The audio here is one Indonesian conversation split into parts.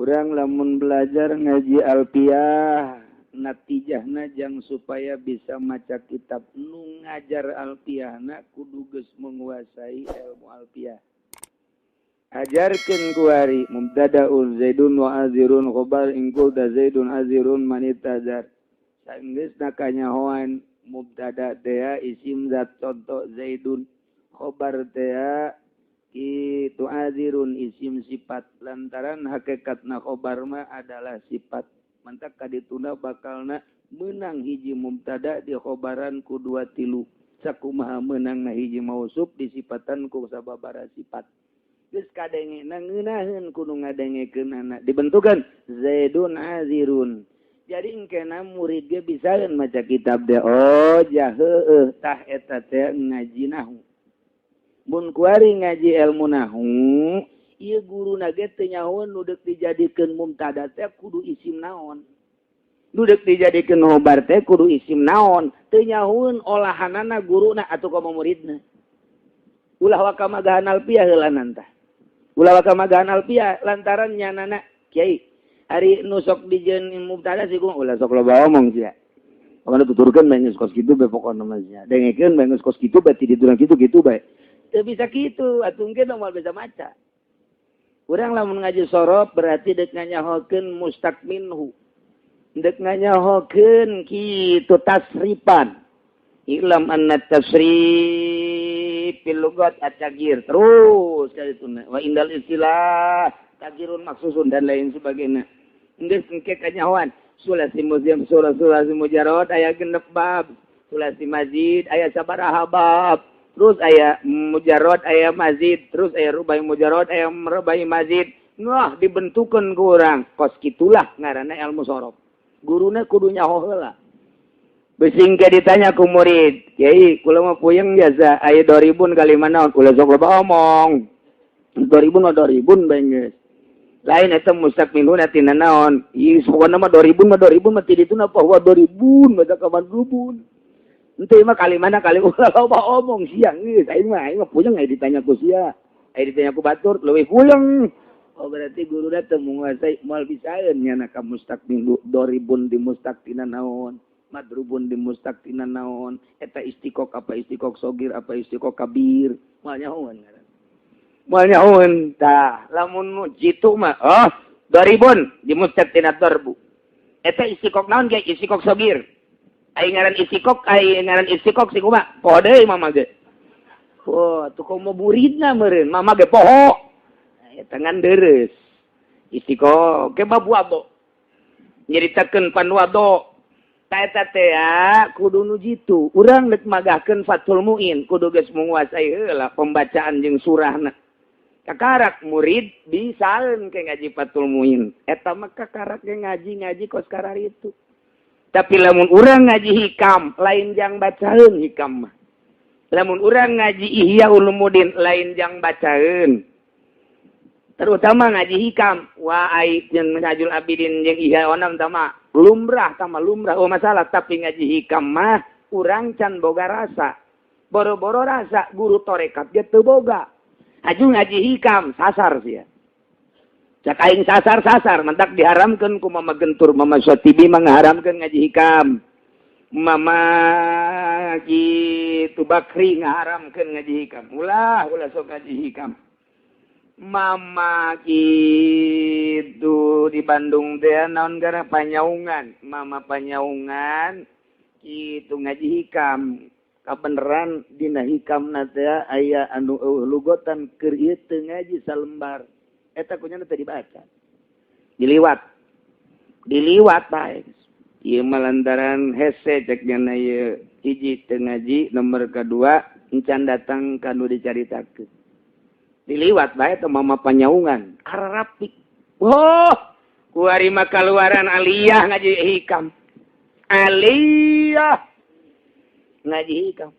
Urang lamun belajar ngaji alfiah natijahna jang supaya bisa maca kitab nu ngajar alfiahna kudu geus menguasai ilmu alfiah. Ajarkeun ku ari mubtadaun zaidun wa azirun khabar ingkul da zaidun azirun manitazar. Saenggeusna kanyahoan mubtada teh isim zat contoh zaidun khabar teh itu azirun isim sifat lantaran hakikatna khabar mah adalah sifat mantak kadituna bakalna menang hiji mubtada di khabaran ku dua tilu sakumaha menangna hiji mausuf disifatan ku sababaraha sifat geus kadengena ngeunaheun kudu ngadengekeun anak dibentukeun zaidun azirun jadi engkena murid ge bisaeun maca kitab teh oh jah heueuh tah eta teh ngaji nahwu. Mun kuari ngaji ilmu nahwu, ieu guruna ge teu nyahoeun nu deuk dijadikeun mubtada teh kudu isim naon. Nu deuk dijadikeun khobar teh kudu isim naon, teu nyahoeun olahanana guruna atuh ka muridna. Ulah wa kamagahan alfiah heulanan tah. Ulah wa kamagahan alfiah lantaran nyanana kiai ari nu sok dijieun mubtada sih ulah sok loba omong sia. Pokona tuturkeun bae geus kos kitu bae pokona mah sia. Dengekeun bae geus kos kitu bae ti diturang kitu bae. Teu bisa gitu, atuh engke moal bisa maca. Urang lamun ngaji sorof berarti deuk nganyahokeun mustaq minhu. Deuk nganyahokeun kitu tasrifan. Ilam anna tasrif fil lugat at-taghyir. Terus kaituna wa indal istilah taghyirun maksusun dan lain sebagainya. Geus engke kanyahoan sulasi muziam sulasi mujarrad aya 6 bab. Sulasi mazid aya sabaraha bab. Terus aya mujarrad aya mazid, terus aya rubai mujarrad aya rubai mazid. Nah, dibentukeun ku urang. Kos kitulah ngaranna ilmu sorof. Guruna kudu nyaho heula. Beuing ke ditanya ku murid, "Kiai, kula mah puyeng jasa aya 2000 kali manaon?" Ulah sok loba omong. 2000 mah 2000 bae geus. Lain eta mustaqminun tina naon? Ih, pokona mah 2000 mah ti dituna bahwa 2000 baca kaman rubun. Ente mah kali mana kali ulah loba omong siang geus aing mah puyeng aya ditanya ku sia aya ditanya ku batur leuwih puyeng oh berarti guruna teu menguasai moal bisaeun nyana ka mustaqbil doribun di mustaqtina naon madrubun di mustaqtina naon eta istiqaq apa istiqaq sogir apa istiqaq kabir moal nyahoeun tah lamun jitu mah oh doribun di mustaqtina darbu eta istiqaq naon ge istiqaq sogir Aing ngaran istiqok si kumaha poho deui mama ge. Oh, atuh komo muridna meureun mama ge poho. Eta ngan deureus. Istiqok ke bab wado. Nyaritakeun panwado. Ta eta teh kudu nu jitu. Urang deuk magahkeun Fathul Muin kudu geus menguasai heula pembacaan jeung surahna. Kakarak murid bisaeun ke ngaji Fathul Muin. Eta mah kakarak ge ngaji kos karar itu. Tapi lamun urang ngaji hikam lain jang bacaeun hikam mah. Lamun urang ngaji Ihya Ulumuddin lain jang bacaeun. Terutama ngaji hikam wa ai jeung Minhajul Abidin jeung Ihya Onam tama lumrah oh masalah tapi ngaji hikam mah urang can boga rasa. Boro-boro rasa guru tarekat ge teu boga. Aju ngaji hikam sasar sia. Cak aing sasar mentak diharamkeun ku Mama Gentur Mama Sotibi mangharamkeun ngaji hikam. Mama kitu Bakri ngaharamkeun ngaji hikam. Ulah sok ngaji hikam. Mama kitu di Bandung teh naon gara Panyaungan. Mama Panyaungan kitu ngaji hikam. Kabeneran dina hikamna teh aya anu lugotan keur ieu teu ngaji salembar. Eta kunyana teu dibaca. Diliwat bae. Ieu malantaran hese cek nyana ieu hiji teu ngaji, nomor kadua encan datang kanu dicaritakeun. Diliwat bae teh Mama Panyaungan, ararapik. Oh, ku ari mah kaluaran aliyah ngaji hikam. Aliyah ngaji hikam.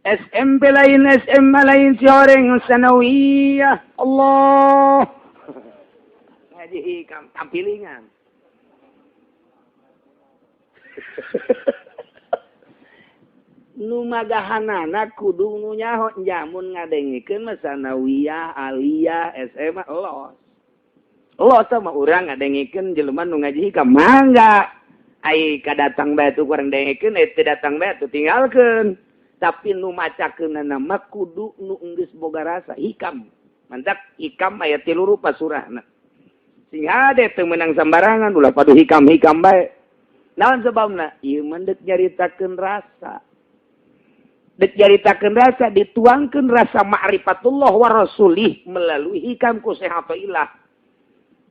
SMP lain, SMA lain, si orang sanawiyah. Allah. Ngaji hikam, tampilingan. Nu magahanana kudu nu nyaho jamun ngadengikeun mah sanawiyah, aliyah, SMA los. lo sama orang ngadengikeun jelema nu ngaji hikam mangga ai kadatang bae tu kurang dengikeun teu datang bae tu tinggalkeun tapi nu macakeunana mah kudu nu geus boga rasa hikam mantak hikam aya 3 rupa surahna sing hade teu meunang sambarangan ulah padu hikam-hikam bae naon sababna ieu mah deuk nyaritakeun rasa dek jaritakeun rasa dituangkeun rasa ma'rifatullah wa rasulih melalui hikam ku sehatoilah.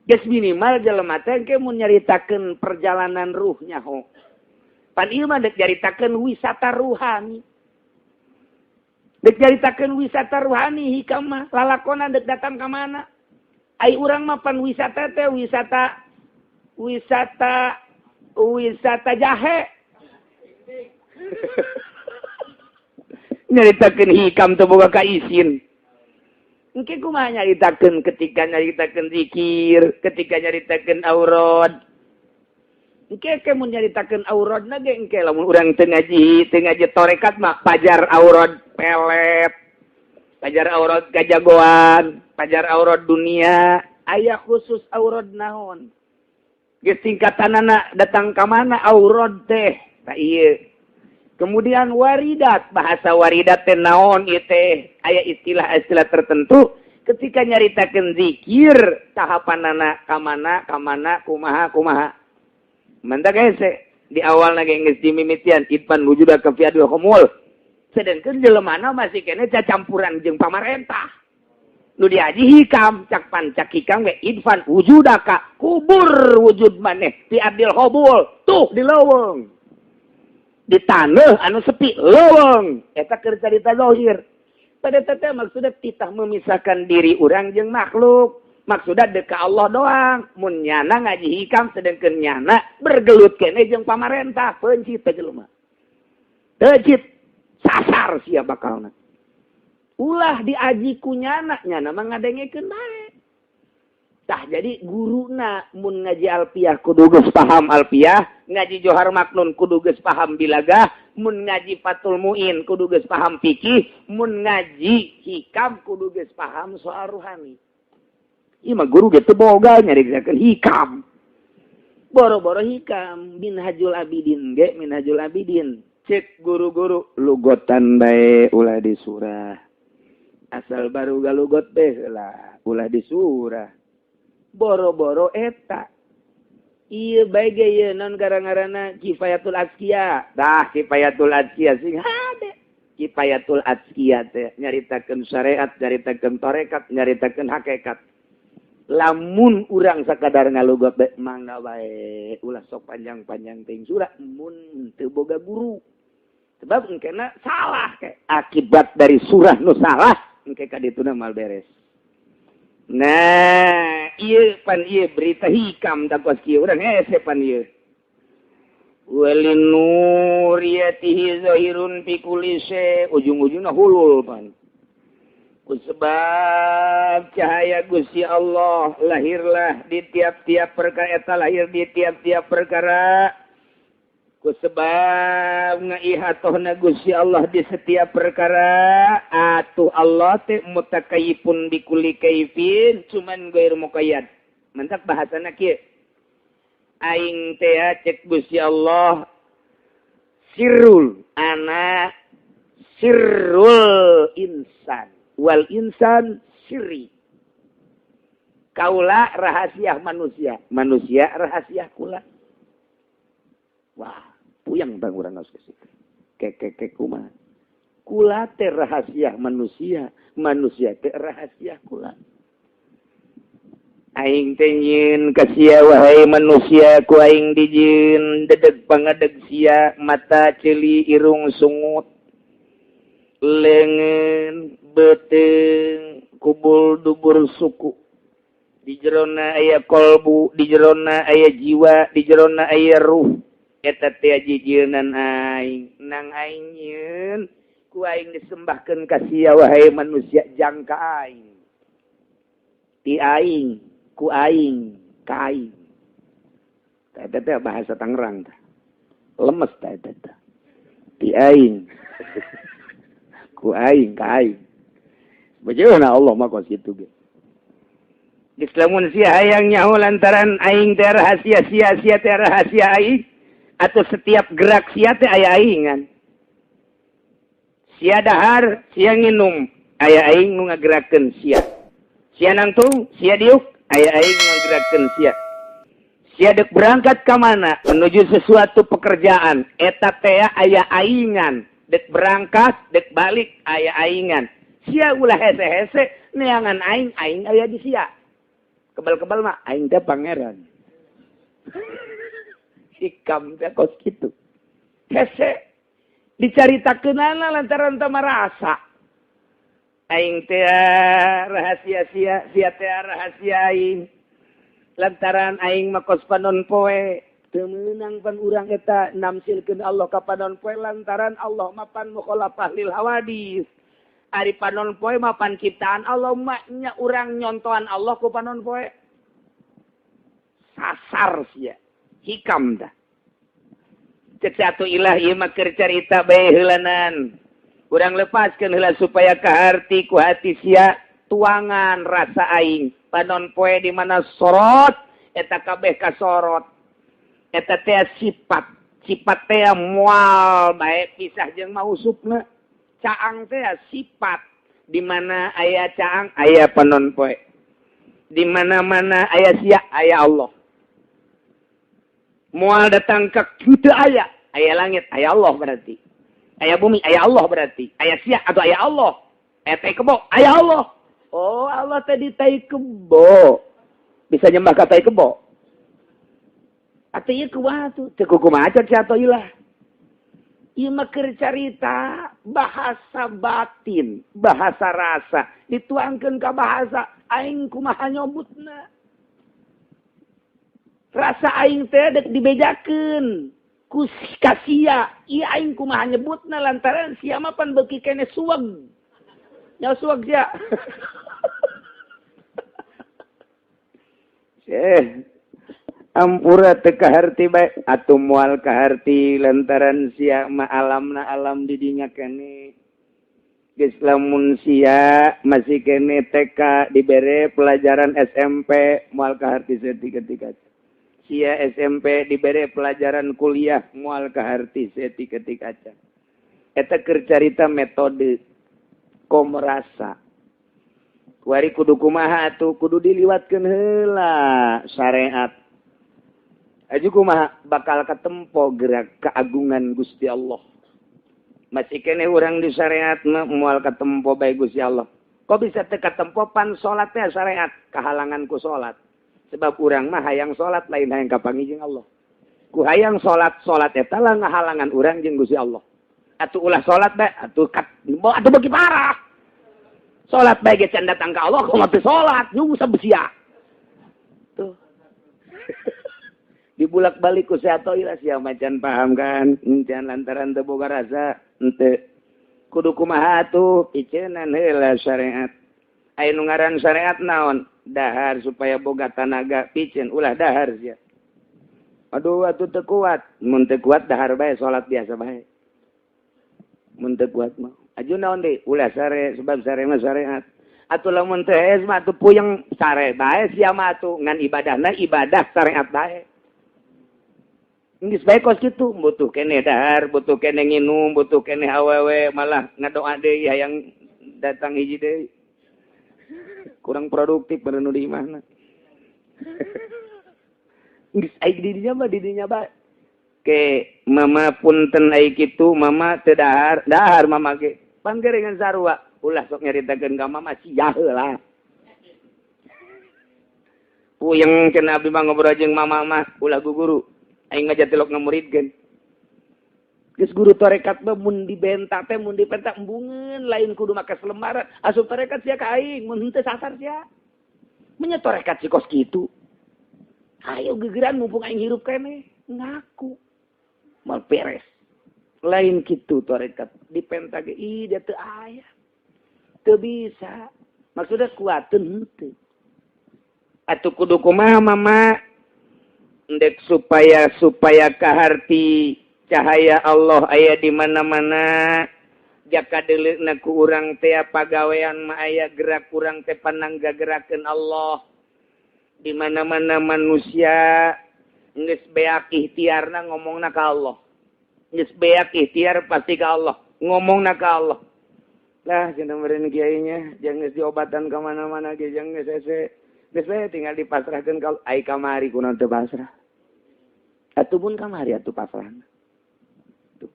Geus minimal jelema teh engke mun nyaritakeun perjalanan ruhnya ho. Pan ieu mah dek jaritakeun wisata ruhani. Dek jaritakeun wisata ruhani hikam mah lalakonan dek datang ka mana? Ai urang mah pan wisata teh wisata jahe. Nyaritakeun hikam teu boga kaisin. Engke kumaha nyaritakeun ketika nyaritakeun zikir, ketika nyaritakeun aurad. Engke mun nyaritakeun auradna ge engke lamun urang teu ngaji tarekat mah pajar aurad pelet. Pajar aurad kajagoan, pajar aurad dunia, aya khusus aurad naon. Ge singkatanana datang ka mana aurad teh. Tah ieu. Kemudian waridat, bahasa waridat teh naon ieu teh? Aya istilah-istilah tertentu ketika nyaritakeun zikir tahapanana ka mana, kumaha. Mantap hese di awalna ge geus dimimitian idpan wujuda ka fi adil khumul. Sedengkeun jelemana masih kene cacampuran jeung pamarentah. Nu diaji hikam, cak hikam ge idfan wujudaka kubur wujud maneh fi adil khumul. Tuh di leuweung. Di taneuh anu sepi leuweung eta keur carita zahir pada teh maksudna titah memisahkan diri urang jeung makhluk maksudna deuk ka Allah doang mun nyana ngaji hikam sedengkeun nyana bergelut keneh jeung pamarentah peuncit teh jelema teucit sasar sia bakalna ulah diaji ku nyana mah ngadengekeun bae tah jadi guruna mun ngaji alfiyah kudu geus paham alfiyah ngaji johar maknun kudu geus paham bilagah mun ngaji fatul muin kudu geus paham fikih mun ngaji hikam kudu geus paham soal ruhani ieu mah guru ge teu boga nyaritakeun hikam boro-boro hikam minhajul abidin cek guru-guru lugotan bae ulah di surah asal baru galugot teh lah ulah di surah boro-boro eta ieu bae ge ieu naon gara-garana kifayatul azkiya tah kifayatul azkiya sing hade kifayatul azkiya teh nyaritakeun syariat nyaritakeun tarekat nyaritakeun hakikat lamun urang sakadar ngalugot bae mangga bae ulah sok panjang-panjang teuing surah mun teu boga guru sebab engkena salah ke akibat dari surah nu salah engke ka dituna mal beres. Nah, ieu berita hikam takos kieu urang hese pan ieu. Walin nuriyatihi zahirun fi kulli syai ujung-ujungna hulul pan. Kusebab cahaya Gusti Allah lahirlah di tiap-tiap perkara eta lahir di tiap-tiap perkara. Kusebab ngaihatohna Gusti Allah di setiap perkara atuh Allah teh mutakayifun bikulli kaifin cuman gair muqayyad mantap bahasana kieu aing teh cek Gusti Allah sirrul insan wal insan sirri kaula rahasia manusia rahasia kula wah puyang bang urang geus kitu. Kek kumaha? Kula teh rahasia manusia teh rahasia kula. Aing teh nyieun ka sia wahai manusia ku aing dijieun dedeg pangadeg sia mata ceuli irung sungut leungeun beuteung kubul dubur suku di jerona aya kolbu di jerona aya jiwa di jerona aya ruh eta teh jijieunnan aing nang aing nyieun ku aing disembahkeun ka sia wahai manusia jangka aing ti aing ku aing ka aing eta teh bahasa Tangerang tah lemes tah eta teh ti aing ku aing ka aing bajeuna Allah mah kos kitu ge Geus lamun sia hayang nyaho lantaran aing teh rahasia sia teh rahasia aing atau setiap gerak sia teh aya aingan. Sia dahar, sia nginum, aya aing nu ngagerakeun sia. Sia nangtung, sia diuk, aya aing nu ngagerakeun sia. Sia dek berangkat ka mana menuju sesuatu pekerjaan, eta teh aya aingan. Dek berangkat, dek balik aya aingan. Sia ulah hese-hese neangan aing aya di sia. Kebal-kebal mah aing teh pangeran. Hikam teh kos kitu. Hese dicaritakeunana lantaran teu marasa. Aing teh rahasia sia teh rahasia aing. Lantaran aing mah kos panon poe teu meunang pan urang eta namsilkeun Allah ka panon poe lantaran Allah mah pan mukhalafah lil hawadis. Ari panon poe mah pan ciptaan Allah mah nya urang nyontohan Allah ku panon poe. Sasar sia. Hikam dah. Cek satu ilah ieu mah keur carita bae heulanan. Urang lepaskeun heula supaya kaharti ku hati sia tuangan rasa aing. Panon poe di mana sorot eta kabeh kasorot. Eta teh sifat teh moal bae pisah jeung mausupna. Caang teh sifat di mana aya caang aya panon poe. Di mana-mana aya sia aya Allah. Moal datang ke kitu aya langit aya Allah berarti. Aya bumi aya Allah berarti. Aya sia atau aya Allah. Aya tai kebo aya Allah. Oh Allah tadi tai kebo. Bisa nyembah ka tai kebo. Atuh ieu kumaha tuh? Teu kumaha cek atuh ilah. Ieu mah keur carita bahasa batin, bahasa rasa, dituangkeun ka bahasa aing kumaha nyobutna. Rasa aing teh dek dibejakeun ku ka sia, ieu aing kumaha nyebutna lantaran sia mah pan beuki kene suweg. Nya suweg sia. Ampura teu kaharti bae atuh moal kaharti lantaran sia ma alamna alam di dinya keneh. Geus lamun sia masih keneh TK dibere pelajaran SMP moal kaharti setik-ketika. Sia SMP dibere pelajaran kuliah moal kaharti setik-ketika. Eta keur carita metode komerasa. Wari kudu kumaha atuh kudu diliwatkeun heula syariat. Aju kumaha bakal katempo gerak keagungan Gusti Allah. Masih kene urang di syariat moal katempo bae Gusti Allah. Kok bisa teu katempo pan salat teh syariat kahalangan ku salat. Sebab urang mah hayang salat lain hayang kapanggih jeung Allah. Ku hayang salat eta lah ngahalangan urang jeung Gusti Allah. Atuh ulah salat bae atuh beuki parah. Salat bae ge can datang ka Allah kumaha teu salat nyung sabesia. Tuh. Dibulak-balik ku sato ilah sia macan paham kan encan lantaran teu boga rasa henteu kudu kumaha atuh piceunan heula syariat aya nu ngaran syariat naon dahar supaya boga tanaga piceun ulah dahar sia aduh atuh teu kuat mun teu kuat dahar bae salat biasa bae mun teu kuat mah aju naon deui ulah sare sebab sare mah syariat atuh lamun teu es mah atuh puyeng sare bae sia mah atuh ngan ibadahna ibadah syariat bae. Geus bae kos kitu, butuh kene dahar, butuh kene nginum, butuh kene awewe, malah ngadoa deui hayang datang hiji deui. Kurang produktif bener nu di imahna. Geus aing di dinya bae. Ke mama punten ai kitu, mama teu dahar mama ge. Pan gerengan sarua, ulah sok nyaritakeun ka mama sia heula. Puyeng cenah abdi mah ngobrol jeung mama mah ulah guguru. Aing ngajatelok ngamuridkeun. Geus guru tarekat mah mun dibenta teh mun dipenta embungeun lain kudu make selembaran. Asup tarekat sia ka aing mun henteu sasar sia. Mun tarekat si kos kitu. Hayu gegeran mumpung aing hirup keneh ngaku. Mal beres. Lain kitu tarekat dipenta ge ih dia teu aya. Teu bisa. Maksudna kuateun henteu. Atuh kudu kumaha mama? Ndek supaya kaharti cahaya Allah aya di mana-mana jaka deuleukna ku urang teh pagawean mah aya gerak urang teh panangga gerakeun Allah Di mana-mana manusia geus beak ikhtiarna ngomongna ka Allah. Geus beak ikhtiar pasti ka Allah. Ngomongna ka Allah. Lah cenah meureun kiai nya jeung geus diobatan ka mana-mana ge jeung geus hese. Geus bae tinggal dipasrahkeun ka ai kamari kunaon teu pasrah. Atuh kamari atuh pasrahna.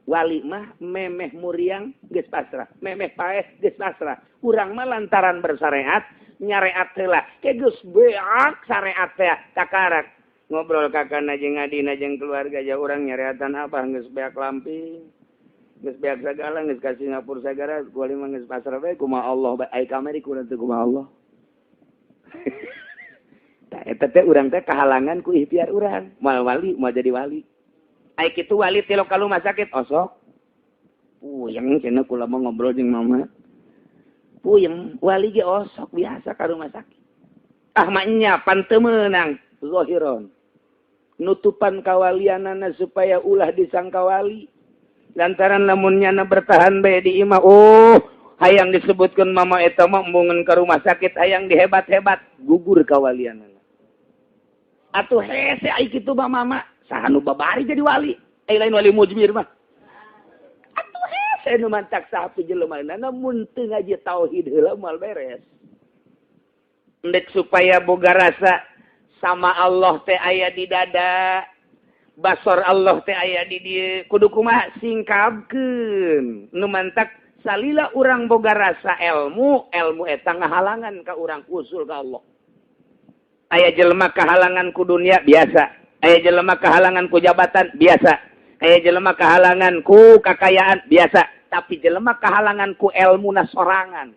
Wali mah memeh muriang geus pasrah, memeh paeh geus pasrah. Urang mah lantaran bersyariat nyareat heula. Ke geus beak syariat teh takarak. Ngobrol kakana jeung adina jeung keluarga ja urang nyareatan abah geus beak lamping. Geus beak sagala geus ka Singapura sagara kuali mah geus pasrah bae kumaha Allah ai kamari kunaon teh kumaha Allah. Tah eta teh urang teh kahalangan ku ikhtiar urang. Moal wali, moal jadi wali. Ai kitu wali teh lo ka rumah sakit osok. Puyeng cenah kula mah ngobrol jeung mama. Puyeng wali ge osok biasa ka rumah sakit. Ah mah nya pan teu meunang zahiron. Nutupan kawalianana supaya ulah disangka wali. Lantaran lamun nyana bertahan bae di imah. Oh, hayang disebutkeun mama eta mah embungeun ka rumah sakit hayang dihebat-hebat gugur kawalianana. Atuh hese ai kitu mah mama saha nu babari jadi wali. Ai lain wali mujmir mah. Atuh hese nu mantak saha jelemaana mun teu ngaji tauhid heula moal beres. Endek supaya boga rasa sama Allah teh aya di dada. Basor Allah teh aya di dieu. Kudu kumaha singkabkeun. Nu mantak salila urang boga rasa ilmu eta ngahalangan ka urang usul ka Allah. Aya jelema kahalangan ku dunia biasa. Aya jelema kahalangan ku jabatan biasa. Aya jelema kahalangan ku kakayaan biasa. Tapi jelema kahalangan ku ilmu na sorangan.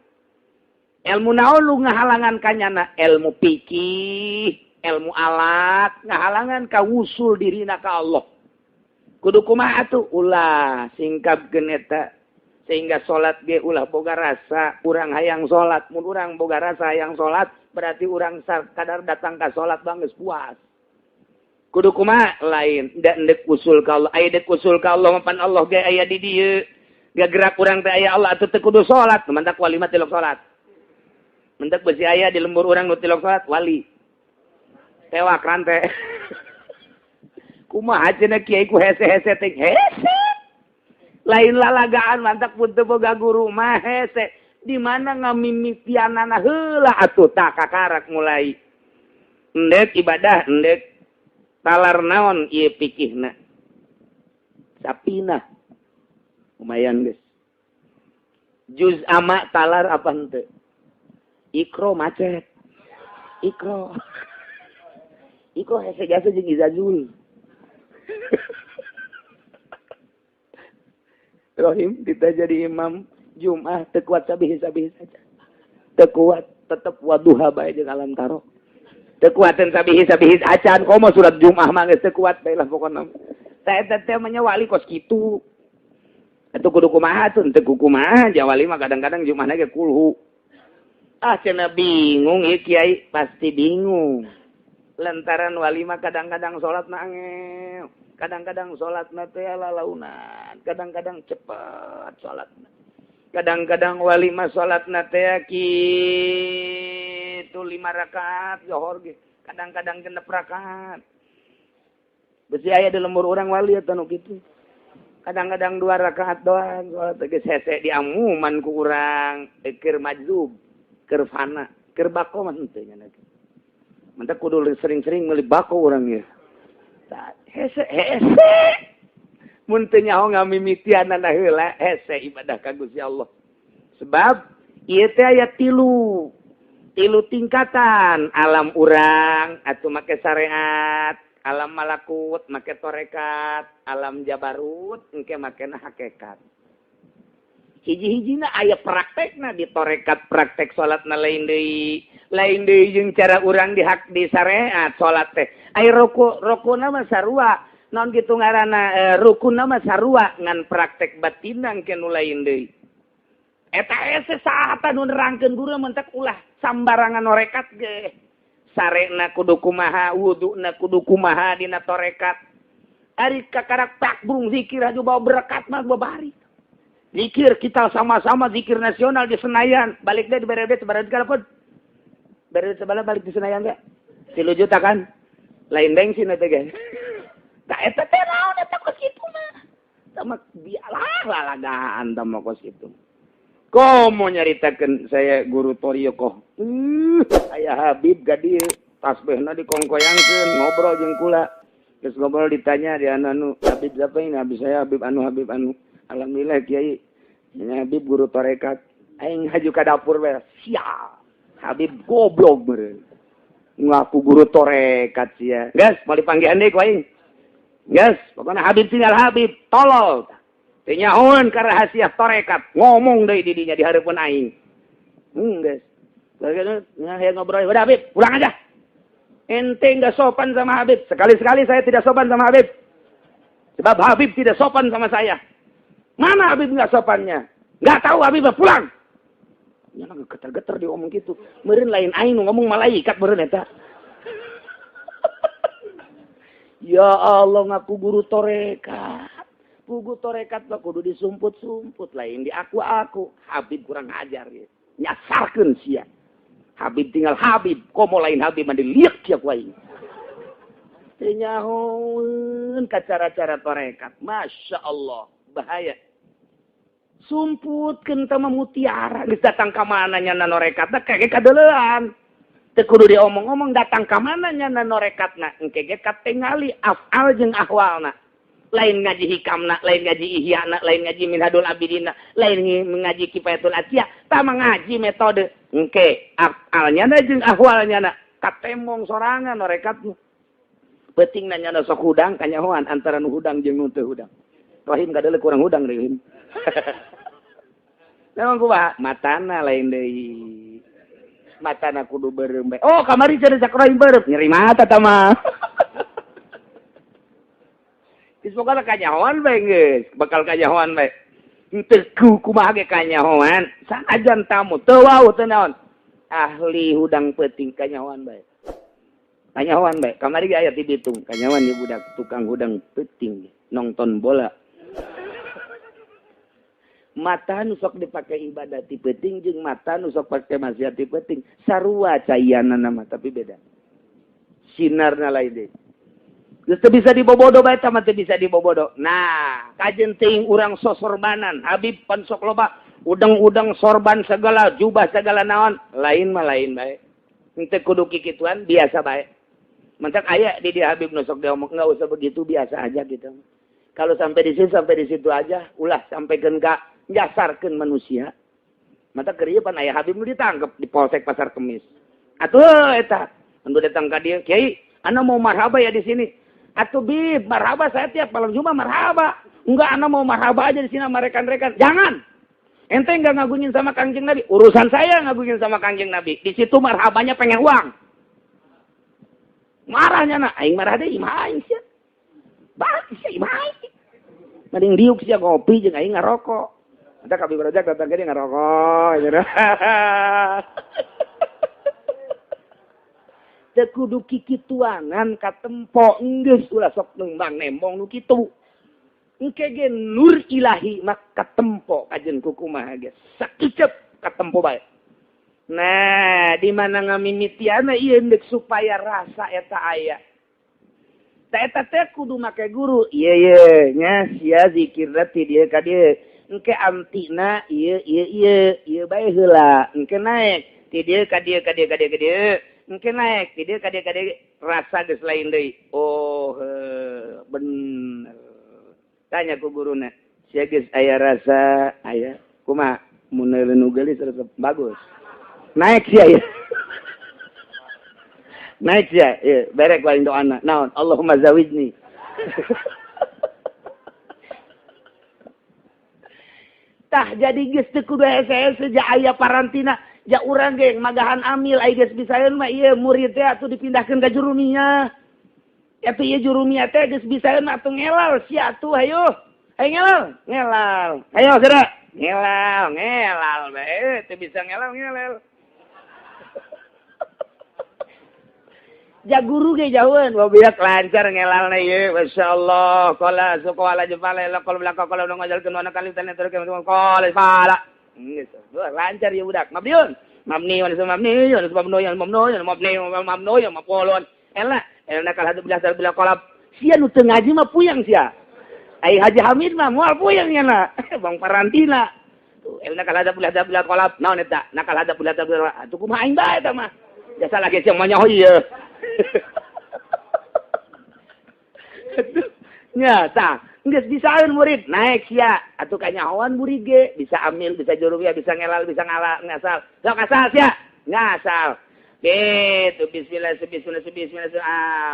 Ilmu naon lu ngahalangan kanyana? Ilmu fikih, ilmu alat, ngahalangan ka wusul dirina ka Allah. Kudu kumaha atuh? Ulah singkapkeun eta sehingga salat ge ulah boga rasa urang hayang salat. Mun urang boga rasa hayang salat berarti urang kadar datang ka salat bang geus puas. Kudu kumaha? Lain da endek usul ka Allah. Aya dek usul ka Allah mapan Allah ge aya di dieu. Gerak urang teh aya Allah atuh teu kudu salat, mantak wali mah tilok salat. Mentek besi aya di lembur urang nu tilok salat wali. Tewak rante. Kumaha cenah kiai ku hese-hese teh hese. Lain lalagaan mantak pun teu boga guru mah hese. Di mana ngamimitianana heula atuh tah kakarak mulai. Endek ibadah, endek talar naon ieu pikihna. Sapina. Lumayan guys. Juz ama talar apa henteu? Ikro macet. Ikro. Ikro hese jasa jeung izazul. Rohim kita jadi imam Jumat teu kuat sabih-sabih saja. Teu kuat tetep waduha bae jeung alam taro. Teu kuateun sabih-sabih acan komo surat Jumat mah geus teu kuat bae lah pokona. Tah eta teh mah wali kos kitu. Atuh kudu kumaha tuh teu kumaha jawali mah kadang-kadang Jumatna ge kulhu. Ah cenah bingung ieu kiai pasti bingung. Lantaran wali mah kadang-kadang salat nangel. Kadang-kadang salatna teh lalaunan, kadang-kadang cepet salatna. Kadang-kadang wali mah salatna teh kitu 5 rakaat zuhur ge. Kadang-kadang 6 rakaat. Besi aya di lembur urang wali atuh nu kitu. Kadang-kadang 2 rakaat doang salat geus hese diamuman ku urang keur majzub, keur fana, keur bako mah henteu nya. Mantak kudu sering-sering meuli bako urang ieu. Hese mun teu nyaho ngamimitianana heula hese ibadah ka Gusti Allah. Sebab ieu teh aya 3 tingkatan alam urang atuh make syariat, alam malakut make torekat, alam jabarut engke makena hakikat. Hiji-hijina aya praktekna di torekat praktek salatna lain deui jeung cara urang di syariat salat teh. Ai rukuna mah sarua, naon kitu ngaranna rukunna mah sarua ngan praktek batinna engke nu lain deui. Eta ese saha nu nerangkeun guru mentek ulah sambarangan norekat ge. Sarena kudu kumaha, wuduna kudu kumaha dina torekat. Ari kakarak takbrung zikir aju bawa berkat mah babari. Zikir kita sama-sama zikir nasional di Senayan. Balik deh di BRD sebarang kalaupun. BRD sebelah balik di Senayan enggak? 3 juta kan? Lain bensin eta ge. Da eta teh naon eta kos kitu mah. Tama bialah lalagaan tama kos kitu. Komo nyaritakeun saya guru Toriyoko. Aya Habib gadi tasbihna dikongkoyangkeun ngobrol jeung kula. Terus ngobrol ditanya di anu Habib siapa ini? Habib saya Habib anu. Alhamdulillah Kiai. Ini Habib guru tarekat. Aing haju ka dapur we. Sia. Habib goblok beureun. Ngaku guru tarekat sia. Gas, mau dipanggihan deui ku aing. Gas, pokona Habib tinggal Habib, tolol. Teu nyahoeun ka rahasia tarekat. Ngomong deui di dinya di hareupeun aing. Gas. Bagaimana ya ngobrol. Udah Habib, pulang aja. Ente nggak sopan sama Habib. Sekali-sekali saya tidak sopan sama Habib. Sebab Habib tidak sopan sama saya. Mana Habib nggak sopannya? Nggak tahu Habib, pulang. Ya nggak geter-geter dia ngomong gitu. Meureun lain aing ngomong malaikat meureun eta. Ya Allah ngaku guru tarekat. Guru tarekat mah kudu disumput-sumput lain di aku-aku. Habib kurang ajar ya. Nyasarkeun sia. Habib tinggal Habib, komo lain Habib mah diliek sia ku aing. Teu nyahoeun ka cara-cara tarekat. Masya Allah, bahaya. Sumputkeun tama mutiara, geus datang ka mana nya norekatna kage kadeulean. Teu kudu diomong-omong datang ka mana nya norekatna, engke ge katingali afal jeung ahwalna. Lain ngaji hikamna, lain ngaji ihyana, lain ngaji minhadul abidina, lain ngaji kifayatul atiyah, tama ngaji metode. Engke afalnya jeung ahwalnya katemong sorangan norekatna. Penting nanya sok hudang kanyahoan antara nu hudang jeung nu teu hudang. Rahim kadeuleuk kurang hudang Rahim. Memang kumaha matana lain deui. Matana kudu beureum bae. Oh, kamari cenah cak Rahim beureum nyeri mata tama. Geus pokona kanyahoan bae geus, bakal kanyahoan bae. Teu kumaha ge kanyahoan, sanajan tamu teu wau teu naon. Ahli hudang peuting kanyahoan bae. Kanyahoan bae. Kamari ge aya ti Bitung, kanyahoan ieu budak tukang hudang peuting nonton bola. Mata nu sok dipake ibadah ti peuting jeung mata nu sok pake maksiat ti peuting sarua cayanana mah tapi beda. Sinarna lain deui. Geus teu bisa dibobodo bae tah mah teu bisa dibobodo. Nah, kajeun teuing urang sosorbanan, Habib pan sok loba udang-udang sorban segala, jubah segala naon, lain mah lain bae. Henteu kudu kikituan, biasa bae. Mentak aya di dia Habib nu sok diomong enggak usah begitu, biasa aja gitu. Kalau sampai di situ aja, ulah sampaikan ka jasarkeun manusia. Mata keur pan aya Habib nu ditangkep di Polsek Pasar Kemis. Atuh eta, anu datang ka dieu, Kiai, ana mau marhaba ya di sini. Atuh Bib, marhaba saya tiap malam Jumat marhaba. Enggak, ana mau marhaba aja di sini sama rekan-rekan. Jangan. Ente enggak ngagungin sama Kangjeng Nabi. Urusan saya ngagungin sama Kangjeng Nabi. Di situ marhabanya pengen uang. Marahnya na, aing marah deui imah aing sia. Baik sia imah aing. Mending diuk sia kopi jeung aing ngarokok. Ada Habib Rajak datang ke dia ngarokok gitu. Teu kudu kikituanan katempo geus ulah sok nembang nembong nu kitu. Engke ge nur ilahi mah katempo kajeun kukumaha ge. Sakicep katempo bae. Nah, di mana ngamimitiana ieu endek supaya rasa eta aya. Ta eta teh kudu make guru. Ieu nya sia zikirna ti dieu ka dieu. Engke amtina ieu bae heula. Engke naik ti dieu ka dieu. Engke naik ti dieu ka dieu rasa geus lain deui. Oh, bener. Tanya ku guruna. Sia geus aya rasa aya. Kumaha? Mun nu geulis resep bagus. Naik sia ya. Naik sia. Ya, berek lain doana. Naon? Allahumma zawijni. Tah jadi geus teu kudu hese-hese ja aya parantina, ja urang ge magahan amil aya geus bisaeun mah ieu murid teh atuh dipindahkeun ka jurumiyah. Eta ieu jurumiyah teh geus bisaeun mah atuh ngelal sia atuh hayu. Hayu ngelal. Hayo geura. Ngelal bae teu bisa ngelal. Ja guru ge jauheun, wabiak lancar ngelalna ieu, masyaallah. Qala suqala jepala laqal belaka qala nu ngajalkeun wana kali tanya terus qala pala. Gitu. Lancar ya budak. Mabdiun. Mabni wa mabni ya mabno ya mabno ya mabno ya mapolon. Ela nakal hadu bila kolab. Sia nu teu ngaji mah puyang sia. Ai Haji Hamid mah moal puyang nya na. Bang Parantina. Tuh nakal hadu bila kolab. Naon eta? Nakal hadu bila atuh kumaha aing bae eta mah. Jasa lagi sia mah nyaho ieu. Nya tah, geus bisaeun murid naik sia atuh kanyahoan murid ge bisa amil, bisa jurubiah, bisa ngelal, bisa ngasal. Sok asal sia, ngasal. Gitu bismillah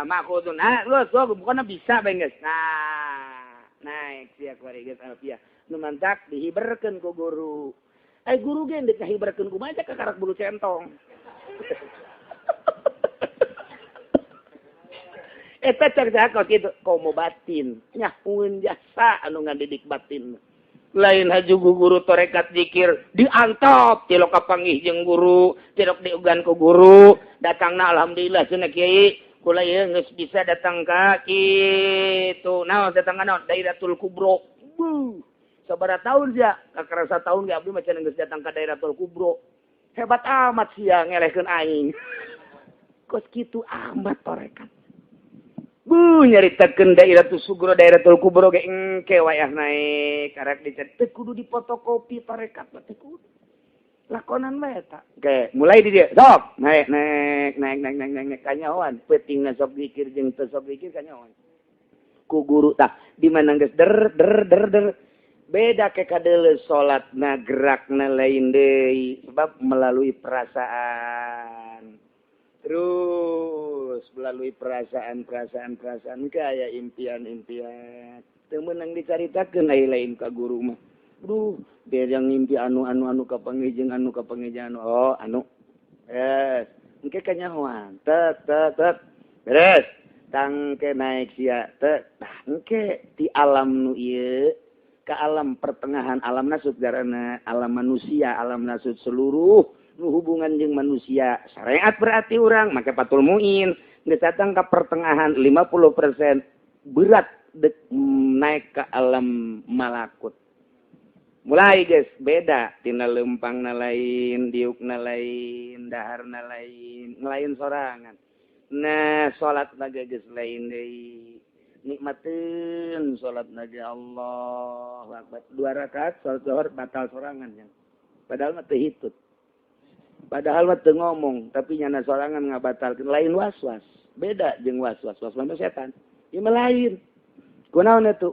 makhudun. Lu bukanna bisa bae geus. Nah, naik sia kuari geus alfiah. Nu mantak dihiberkeun ku guru. Guru ge endek ngahiberkeun kumaha ka karak bulu centong. Eta cerita kau gitu, kau mau batin, nyahuin jasa anu ngadidik batin. Lain haju guru torekat zikir diantop, tilok kapanggih jeung guru, tilok diugan ku guru, datangna alhamdulillah cenah kiai, kula ieu geus bisa datang ka kitu. Naon datang ka naon? Dairatul Kubro. Sabaraha taun sia? Kakarasa taun ge abdi mah cenah geus datang ka Dairatul Kubro. Hebat amat sia ngelehkeun aing. Kos kitu amat torekat. Nyaritakeun Dairatul Sugro, Dairatul Kubro ge engke wayah naik karek dicet teu kudu dipotokopi tarekat teh kudu. Lakonan bae eta. Oke, mulai di dieu. Sok, naik kanyahoan, peutingna sok zikir jeung teu sok zikir kanyahoan. Ku guru tah di mana geus der. Beda ke kadeuleu salatna gerakna lain deui sebab melalui perasaan. Terus melalui perasaan kaya impian. Teu meunang dicaritakeun lain ka guru mah. Duh, biar yang ngimpi anu ka panggih anu. Oh, anu. Engke kanyahoan. Tet. Beres. Tangke naik sia teh. Engke ti alam nu ieu ka alam pertengahan alam nasut garana alam manusia, alam nasut seluruh nu hubungan jeung manusia. Syariat berarti urang make patul muin geus datang ka pertengahan 50% berat naik ke alam malakut. Mulai guys beda tina leumpangna lain, diukna lain, daharna lain sorangan. Nah salat naga geus lain deui. Nikmateun salat naga Allahu Akbar 2 rakaat salat zuhur batal sorangan nya. Padahal mah teu hitut. Padahal mah teu ngomong, tapi nyana sorangan ngabatalkeun lain waswas. Beda jeung waswas mah setan. Ieu mah lain. Kunaon atuh?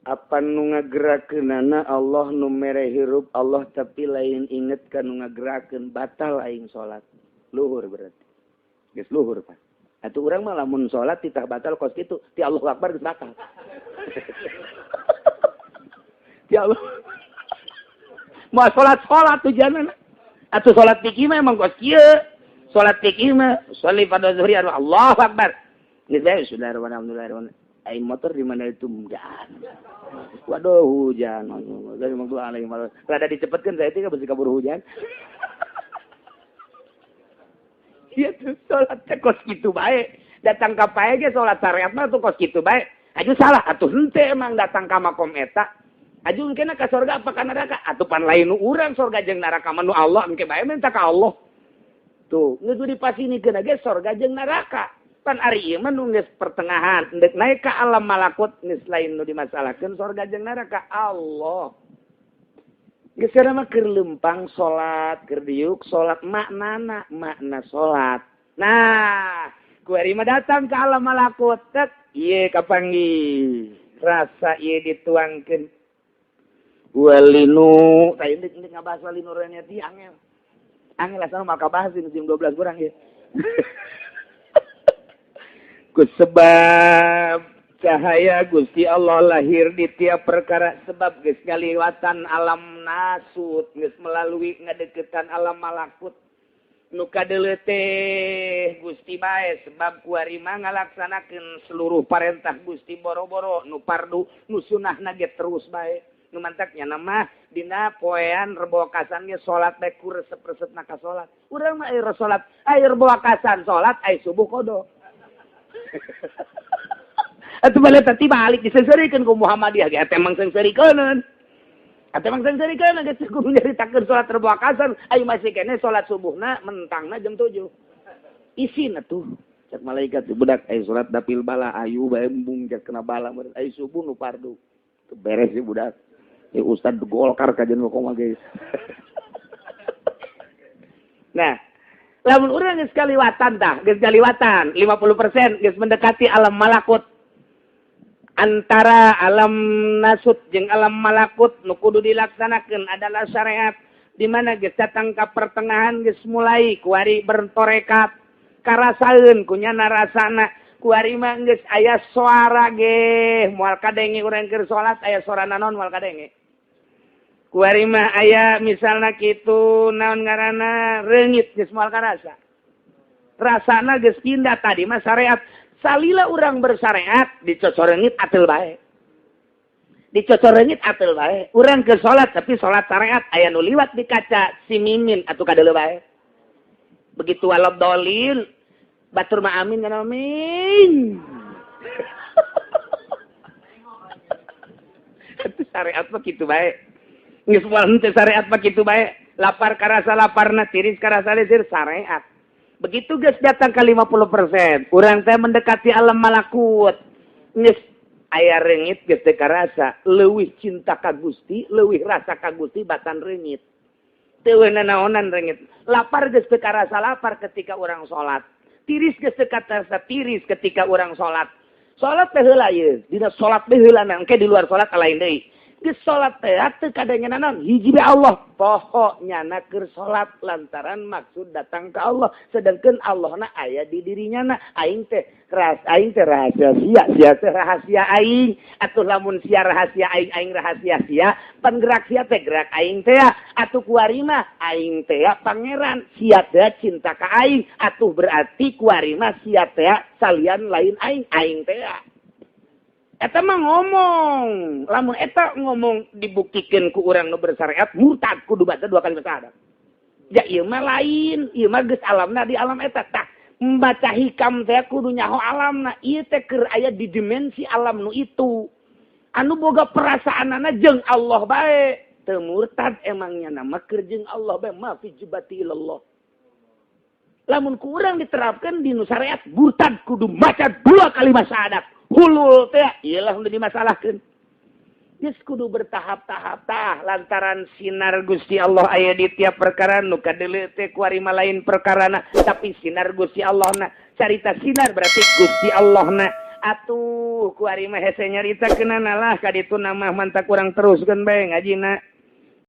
Apa nu ngagerakeunana Allah nu mere hirup Allah tapi lain inget ka nu ngagerakeun batal aing salat. Luhur berarti. Geus luhur Pak. Atuh urang mah lamun salat titah batal kos kitu, ti Allahu Akbar geus batal. Ti Allah. Mau salat tujuanna. Atuh salat fikih mah emang kos kieu. Salat fikih mah sholli fardhu zuhri Allahu Akbar. Geus bae bismillahirrahmanirrahim. Aing motor di mana itu hujan. Waduh hujan. Dari magdu alaihi wasallam. Rada dicepetkeun saya teh beusi kabur hujan. Ieu tuh salat teh kos kitu bae. Datang ka pae ge salat syariat mah tuh kos kitu bae. Aju salah atuh henteu emang datang ka makom eta. Aju engkena ka surga apa ka neraka? Atuh pan lain nu urang surga jeung neraka mah nu Allah engke bae minta ka Allah. Tuh, geus dipasinikeun ge surga jeung neraka. Pan ari ieu mah nu geus pertengahan, endek naik ka alam malakut geus lain nu dimasalahkeun surga jeung neraka Allah. Geus kana mah keur leumpang salat, keur diuk salat makna salat. Nah, kuari mah datang ka alam malakut tek ieu kapanggih. Rasa ieu dituangkeun walinu, tah indik ngabahas walinu rene ti angel. Angel asal mah kabahas di jam 12 kurang ya. Ku sebab cahaya Gusti Allah lahir di tiap perkara sebab geus ngaliwatan alam nasut, geus melalui ngadeukeutan alam malakut. Nu kadeuleu teh Gusti bae sebab kuari mah ngalaksanakeun seluruh parentah Gusti boro-boro nu fardu nu sunahna ge terus bae. Nu mantak nya mah dina poean rebo akasan ge salat bae ku resep-resepna ka salat. Urang mah aya salat, aya rebo akasan salat, aya subuh qada. Atuh balik tadi balik diseserikeun ku Muhammadiyah ge teh emang seserikeun. Atau emang sensarikan geus kudu nyaritakeun salat rebuh kasar, ayo masih kene salat subuhna mentangna jam 7. Isin atuh. Cek malaikat budak ayo salat dapil bala ayu bae embung cek kena bala ayo subuh nu fardu. Beres sih budak. Ustad Golkar kajian ngomong guys. Nah, lamun urang geus kaliwatan tah, geus kaliwatan 50% geus mendekati alam malakut. Antara alam nasut jeung alam malakut nu kudu dilaksanakeun adalah syariat di mana geus datang ka pertengahan geus mulai kuari bertorekat karasaeun kunyana rasana kuari mah geus aya suara ge moal kadenge urang keur salat aya suara naon moal kadenge kuari mah aya misalna kitu naon ngaranna reungit geus moal karasa rasana geus pindah tadi mah syariat. Salila urang bersyariat dicocorengit atel bae. Dicocorengit atel bae. Urang ke salat tapi salat syariat aya nu liwat di kaca si mimin atuh kadeuleu bae. Begitu walad dolin batur mah amin kana amin. Itu syariat mah kitu bae. Geus moal henteu syariat mah kitu bae. Lapar karasa laparna tiris karasa lesir syariat. Begitu guys datang ke 50%. Urang teh mendekati alam malakut. Geus aya reungit geus teu karasa, leuwih cinta ka Gusti, leuwih rasa ka Gusti batan reungit. Teu naonan reungit. Lapar geus teu karasa lapar ketika urang salat. Tiris geus teu karasa tiris ketika urang salat. Salat teh heula ieu, dina salat teh heula engke di luar salat lain deui. Geus salat teh teu kadenge naon hiji be Allah. Pokoknya na keur salat lantaran maksud datang ke Allah. Sedangkan Allah na aya di dirinya na. Aing teh rahasia sia teh rahasia aing. Atuh lamun sia rahasia aing rahasia sia. Panggerak sia teh gerak aing teh. Atuh kuari mah aing teh pangeran. Sia teh cinta ka aing. Atuh berarti kuari mah sia teh salian lain aing teh. Eta mah ngomong, lamun eta ngomong dibuktikan ku urang nu bersyariat murtad kudu baca 2 kali syahadat. Ya ieu mah lain, ieu mah geus alamna di alam eta tah. Membaca hikam teh kudu nyaho alamna, ieu teh keur aya di dimensi alam nu itu. Anu boga perasaanana jeung Allah bae, teu murtad emangnya nama keur jeung Allah bae ma fi jibati ilallah. Lamun ku urang diterapkeun di nu syariat murtad kudu maca 2 kalimat syahadat. Hulul teh iyalah udah dimasalahkeun. Geus kudu bertahap-tahap tah lantaran sinar Gusti Allah aya di tiap perkara nu kadeuleu teh kuari mah lain perkarana tapi sinar Gusti Allah na carita sinar berarti Gusti Allah na atuh kuari mah hese nyaritakeunana lah ka ditu nama mantap kurang teruskeun bae ngajina.